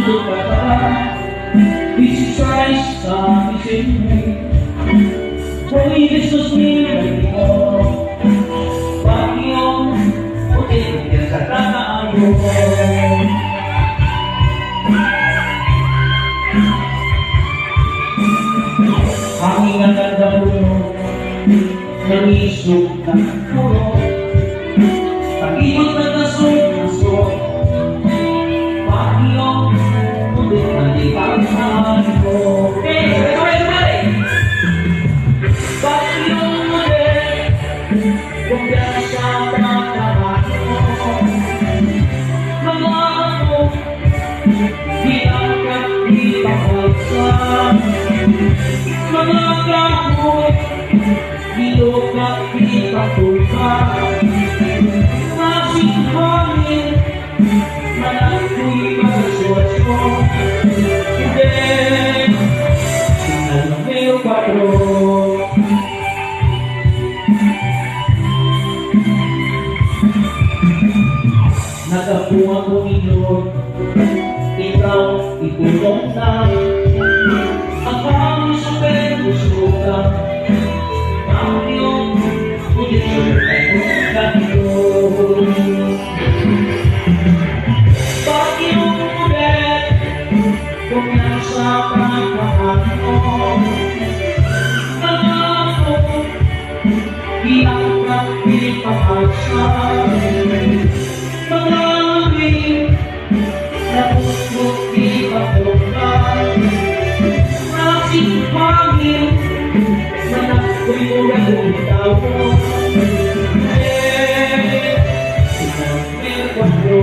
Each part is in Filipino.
mundo para Jesus Christ sa isip mo. Hoy Jesus miracle, Panginoon, puti ka sa tataayo. Hangin ang nagdapuno, nangisog ng puno, pag-ibig na nasok-nasok, Panginoon, puti na ipagsahan ko. Panginoon, kung sa pagkakaan mo, mga ako, di agad ipapagsahan. Mga kahit ilog at ipatukan, masing hangin manangko'y magsuasyo. Hindi, sinalameyo patro. Nagapuan ko ilog, ikaw itulong na. Ang pangin sa gusto ka, Panginoon, ulit ay magkakito. Panginoon ulit, kung nasa pagkakaan mo, ako, iangkat ipahasal. Mga amin, napusok ipatukan, masing hangin, manangko'y ulang tao. Sinamil kwatro,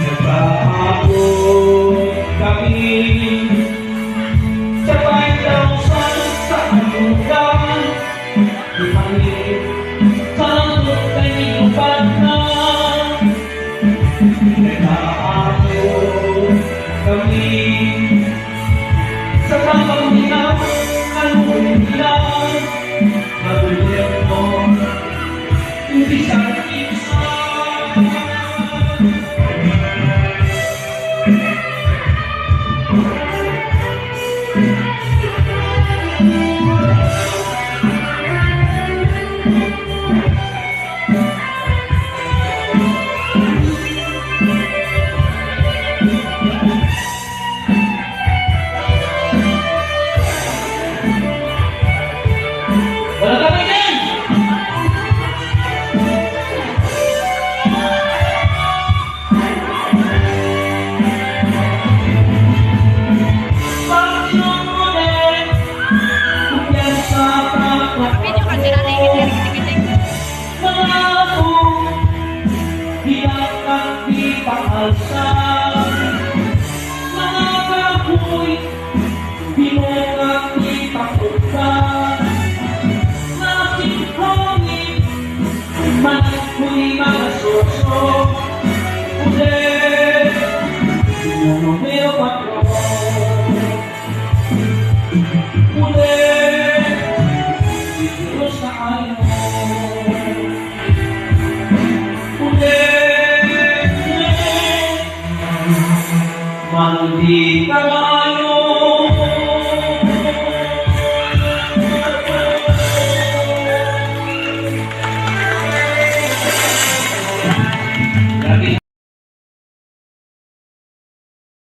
nagpahabot kami, sabay daw sa anugan, ipalit, sanot kay inupan na. Nagpahabot kami, sa tamang nilaw, anong nilaw, magulit mo, hindi sa isa. Wala kami din! Panginoon ulit, kung sa pagkakaan mo, mga ako, hinakang ipahasal. Mga kahoy, binukang ipatukan, manangko'y magasosok. Ulit, sinumero patro. Ulit, Diyos na ayaw. Ulit, mandi ka maayo.